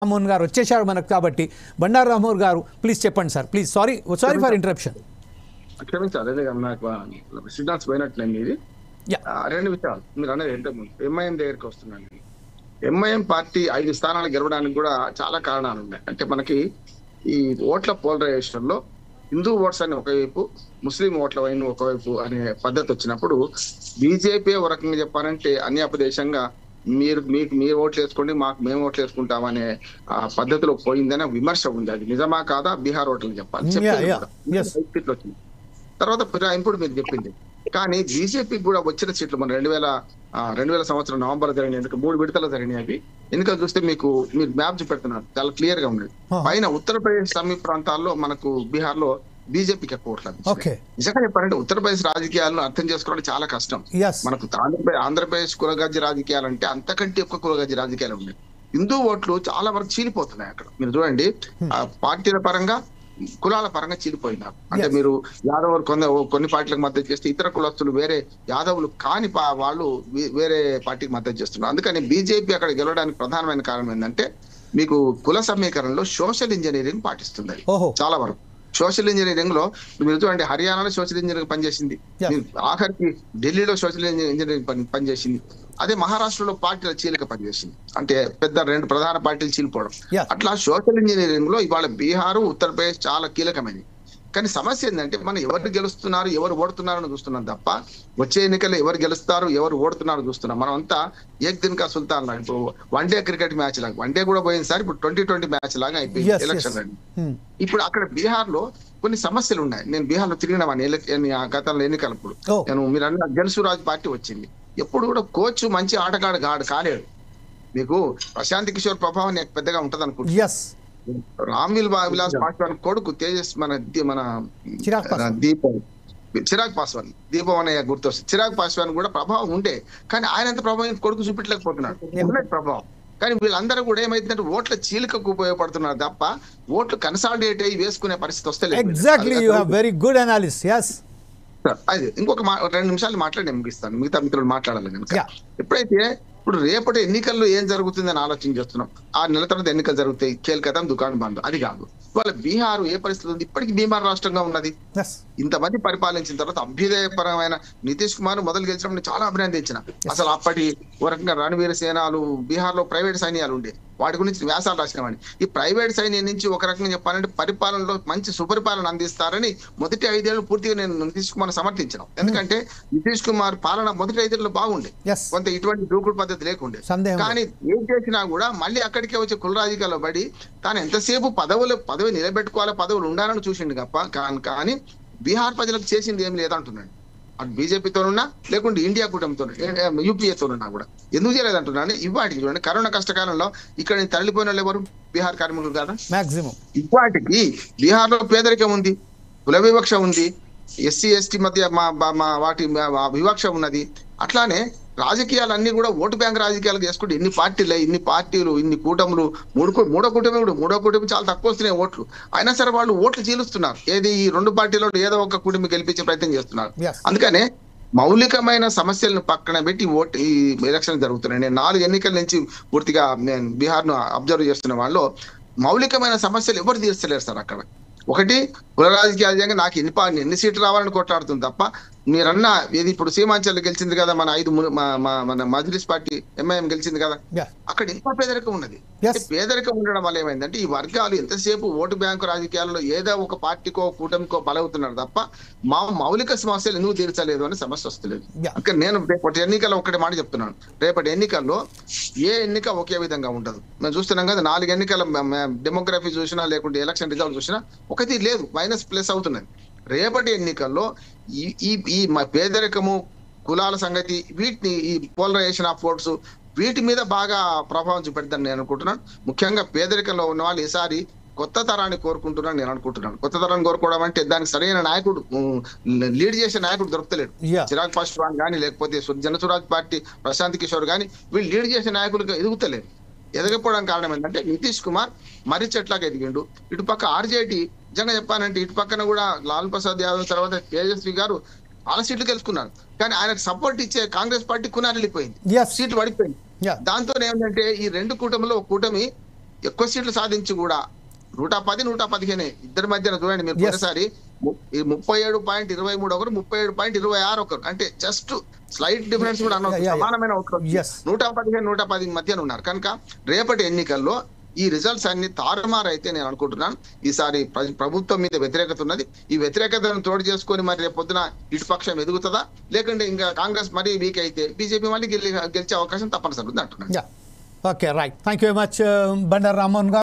రామ్మోహన్ గారు వచ్చేశారు మనకు కాబట్టి బండారు రామ్మోహన్ గారు ప్లీజ్ చెప్పండి sir please sorry for interruption. క్షమించాలి అదే నాకు సిగ్నల్స్ పోయినట్లేదు ఇది. రెండు విషయాలు మీరు అనేది ఇంతకుముందు ఎంఐఎం దగ్గరికి వస్తున్నాను. ఎంఐఎం పార్టీ 5 స్థానాలు గెలవడానికి కూడా చాలా కారణాలు ఉన్నాయి. అంటే మనకి ఈ ఓట్ల పోలరైజేషన్ లో హిందూ ఓట్స్ అని ఒకవైపు, ముస్లిం ఓట్ల వైన్ ఒకవైపు అనే పద్ధతి వచ్చినప్పుడు బీజేపీ ఒక రకంగా చెప్పాలంటే అన్యాపదేశంగా మీరు ఓట్లు వేసుకోండి, మేము ఓట్లు వేసుకుంటామనే పద్ధతిలో పోయిందనే విమర్శ ఉంది. అది నిజమా కాదా బీహార్ ఓట్లని చెప్పాలి. తర్వాత ఇప్పుడు మీరు చెప్పింది కానీ బీజేపీకి కూడా వచ్చిన సీట్లు మన 2000 సంవత్సరం నవంబర్ జరిగిన ఎన్నిక 3 విడతలు జరిగినాయి. అవి ఎన్నికలు చూస్తే మీరు మ్యాప్ చూపెడుతున్నారు, చాలా క్లియర్ గా ఉంది. పైన ఉత్తరప్రదేశ్ సమీప ప్రాంతాల్లో మనకు బీహార్ లో బీజేపీకి ఎక్కువ ఓట్లు. నిజంగా చెప్పాలంటే ఉత్తరప్రదేశ్ రాజకీయాలను అర్థం చేసుకోవడం చాలా కష్టం. మనకు ఆంధ్రప్రదేశ్ కులగజ్జి రాజకీయాలు అంటే అంతకంటే ఎక్కువ కులగజ్జి రాజకీయాలు ఉన్నాయి. హిందూ ఓట్లు చాలా వరకు చీలిపోతున్నాయి. అక్కడ మీరు చూడండి పార్టీల పరంగా కులాల పరంగా చీలిపోయినారు. అంటే మీరు యాదవులు కొన్ని పార్టీలకు మద్దతు చేస్తే ఇతర కులస్తులు వేరే యాదవులు కాని వాళ్ళు వేరే పార్టీకి మద్దతు చేస్తున్నారు. అందుకని బీజేపీ అక్కడ గెలవడానికి ప్రధానమైన కారణం ఏంటంటే మీకు కుల సమీకరణలో సోషల్ ఇంజనీరింగ్ పాటిస్తుంది. చాలా వరకు సోషల్ ఇంజనీరింగ్ లో మీరు చూడండి హర్యానాలో సోషల్ ఇంజనీరింగ్ పనిచేసింది, ఆఖరికి ఢిల్లీలో సోషల్ ఇంజనీరింగ్ పనిచేసింది, అదే మహారాష్ట్రలో పార్టీల చీలిక పనిచేసింది. అంటే పెద్ద 2 ప్రధాన పార్టీలు చీలిపోవడం. అట్లా సోషల్ ఇంజనీరింగ్ లో ఇవాళ బీహారు, ఉత్తరప్రదేశ్ చాలా కీలకమైనవి. కానీ సమస్య ఏంటంటే మనం ఎవరు గెలుస్తున్నారు ఎవరు ఓడుతున్నారు అని చూస్తున్నాం తప్ప వచ్చే ఎన్నికల్లో ఎవరు గెలుస్తారు ఎవరు ఓడుతున్నారు చూస్తున్నాం. మనం అంతా ఏక్ దిన్ కా సుల్తాన్ లాగా, ఇప్పుడు వన్డే క్రికెట్ మ్యాచ్ లాగా, వన్డే కూడా పోయింది సార్, ఇప్పుడు 2020 మ్యాచ్ లాగా అయిపోయింది ఎలక్షన్ అని. ఇప్పుడు అక్కడ బీహార్ లో కొన్ని సమస్యలు ఉన్నాయి. నేను బీహార్ లో తిరిగినామని గతంలో ఎన్నికలప్పుడు మీరు అన్న జల్సురాజ్ పార్టీ వచ్చింది. ఎప్పుడు కూడా కోచ్ మంచి ఆటగాడు కాలేడు. మీకు ప్రశాంత్ కిషోర్ ప్రభావం పెద్దగా ఉంటది అనుకుంటున్నా. రామ్ విలాస్ పాస్వాన్ కొడుకు తేజస్ మన చిరాగ్ పాస్వాన్ దీపం అనే గుర్తొస్తుంది. చిరాగ్ పాస్వాన్ కూడా ప్రభావం ఉండే, కానీ ఆయన ఎంత ప్రభావం కొడుకు చూపెట్టలేకపోతున్నాడు ప్రభావం. కానీ వీళ్ళందరూ కూడా ఏమైతుందంటే ఓట్ల చీలికకు ఉపయోగపడుతున్నారు తప్ప ఓట్లు కన్సాలిడేట్ అయ్యి వేసుకునే పరిస్థితి వస్తే అది ఇంకొక 2 నిమిషాలు మాట్లాడి ముగిస్తాను, మిగతా మిత్రులు మాట్లాడాలి కనుక. ఎప్పుడైతే ఇప్పుడు రేపటి ఎన్నికల్లో ఏం జరుగుతుందని ఆలోచన చేస్తున్నాం. 6 నెలల తర్వాత ఎన్నికలు జరుగుతాయి, కేల్కతం దుకాణం బంద్. అది కాదు వాళ్ళ బీహార్ ఏ పరిస్థితి ఉంది, ఇప్పటికీ బీహార్ రాష్ట్రంగా ఉన్నది. ఇంతమంది పరిపాలించిన తర్వాత అభ్యుదయపరమైన నితీష్ కుమార్ మొదలు గెలిచినప్పుడు చాలా అభినందించిన. అసలు అప్పటి ఒక రకంగా రణవీర సేనాలు బీహార్ లో ప్రైవేట్ సైన్యాలు ఉండే, వాటి గురించి వ్యాసాలు రాసినవాడిని. ఈ ప్రైవేట్ సైన్యం నుంచి ఒక రకంగా చెప్పాలంటే పరిపాలనలో మంచి సుపరిపాలన అందిస్తారని మొదటి 5 ఏళ్ళు పూర్తిగా నేను నితీష్ కుమార్ సమర్థించిన. ఎందుకంటే నితీష్ కుమార్ పాలన మొదటి 5 ఏళ్ళు బాగుండే, కొంత ఇటువంటి దూకుడు పద్ధతి లేకుండే. కానీ ఏం చేసినా కూడా మళ్ళీ అక్కడికే వచ్చే కుల రాజకీయాల్లో పడి తాను ఎంతసేపు పదవి నిలబెట్టుకోవాలి, పదవులు ఉండాలని చూసిండు తప్ప కానీ బీహార్ ప్రజలకు చేసింది ఏం లేదంటున్నాడు. అటు బీజేపీతోనున్నా లేకుంటే ఇండియా కూటమితో యూపీఏతోనున్నా కూడా ఎందుకు చేయలేదంటున్నాను. ఇవాటికి చూడండి కరోనా కష్టకాలంలో ఇక్కడ తరలిపోయిన వాళ్ళు ఎవరు బీహార్ కార్మికులు కదా మాక్సిమం. ఇవాటికి బీహార్ లో పేదరికం ఉంది, కుల వివక్ష ఉంది, ఎస్సీ ఎస్టీ మధ్య వాటి వివక్ష ఉన్నది. అట్లానే రాజకీయాలన్నీ కూడా ఓటు బ్యాంక్ రాజకీయాలు చేసుకుంటే ఇన్ని పార్టీలు ఇన్ని కూటములు, మూడో కూటమి చాలా తక్కువ వస్తున్నాయి ఓట్లు. అయినా సరే వాళ్ళు ఓట్లు చీలుస్తున్నారు. ఏది ఈ 2 పార్టీలో ఏదో ఒక కూటమి గెలిపించే ప్రయత్నం చేస్తున్నారు. అందుకనే మౌలికమైన సమస్యలను పక్కన పెట్టి ఈ ఎలక్షన్ జరుగుతున్నాయి. నేను 4 ఎన్నికల నుంచి పూర్తిగా నేను బీహార్ ను అబ్జర్వ్ చేస్తున్న వాళ్ళు మౌలికమైన సమస్యలు ఎవరు తీర్చలేరు సార్. అక్కడ ఒకటి కుల రాజకీయాలు నాకు ఎన్ని సీట్లు రావాలని కొట్లాడుతుంది తప్ప మీరన్న ఏది ఇప్పుడు సీమాంచల్ గెలిచింది కదా మన మజ్లిస్ పార్టీ ఎంఐఎం గెలిచింది కదా, అక్కడ ఇంకా పేదరికం ఉన్నది. పేదరికం ఉండడం వల్ల ఏమైందంటే ఈ వర్గాలు ఎంతసేపు ఓటు బ్యాంకు రాజకీయాల్లో ఏదో ఒక పార్టీకో కూటమికో బలవుతున్నారు తప్ప మౌలిక సమస్యలు ఎందుకు తీర్చలేదు అనే సమస్య వస్తలేదు. అక్కడ నేను రేపటి ఎన్నికల్లో ఒకటి మాట చెప్తున్నాను, రేపటి ఎన్నికల్లో ఏ ఎన్నిక ఒకే విధంగా ఉండదు. మేము చూస్తున్నాం కదా 4 ఎన్నికల డెమోగ్రఫీ చూసినా లేకుంటే ఎలక్షన్ రిజల్ట్ చూసినా ఒకటి లేదు, మైనస్+ అవుతున్నది. రేపటి ఎన్నికల్లో ఈ పేదరికము, కులాల సంగతి, వీటిని ఈ పోలరైజేషన్ ఆఫ్ ఓట్స్ వీటి మీద బాగా ప్రభావం చూపెడతాను నేను అనుకుంటున్నాను. ముఖ్యంగా పేదరికంలో ఉన్న వాళ్ళు ఈసారి కొత్త తరాన్ని కోరుకుంటున్నాను నేను అనుకుంటున్నాను. కొత్త తరాన్ని కోరుకోవడం అంటే దానికి సరైన నాయకుడు, లీడ్ చేసే నాయకుడు దొరకలేడు. చిరాగ్ పాస్వాన్ కానీ లేకపోతే జనసురాజ్ పార్టీ ప్రశాంత్ కిషోర్ కానీ వీళ్ళు లీడ్ చేసే నాయకులుగా ఎదుగుతలేరు. ఎదగపోవడం కారణం ఏంటంటే నితీష్ కుమార్ మర్రి చెట్లాగా ఎదిగిండు. ఇటుపక్క ఆర్జేడీ నిజంగా చెప్పానంటే ఇటు పక్కన కూడా లాల్ ప్రసాద్ యాదవ్ తర్వాత తేజస్వి గారు చాలా సీట్లు గెలుచుకున్నారు. కానీ ఆయనకు సపోర్ట్ ఇచ్చే కాంగ్రెస్ పార్టీ కునారెళ్ళిపోయింది, సీట్లు పడిపోయింది. దాంతో ఏమిటంటే ఈ 2 కూటమిలో ఒక కూటమి ఎక్కువ సీట్లు సాధించి కూడా 110, 115 ఇద్దరి మధ్యన చూడండి మీరు పోయినసారి 37.23 ఒకరు, 37.26 ఒకరు, అంటే జస్ట్ స్లైట్ డిఫరెన్స్ కూడా అనవచ్చు, సమానమైన ఒకరు 115, 110 మధ్యన ఉన్నారు. కనుక రేపటి ఎన్నికల్లో ఈ రిజల్ట్స్ అన్ని తారుమారు అయితే నేను అనుకుంటున్నాను. ఈసారి ప్రభుత్వం మీద వ్యతిరేకత ఉన్నది. ఈ వ్యతిరేకతను తోడు చేసుకొని మరి రేపు పొద్దున ఇటుపక్షం ఎదుగుతుందా, లేకుంటే ఇంకా కాంగ్రెస్ మరీ వీక్ అయితే బీజేపీ మళ్ళీ గెలిచే అవకాశం తప్పనిసరి ఉంది అంటున్నాను. Okay, right. Thank you very much Bandaru Rammohan గారు.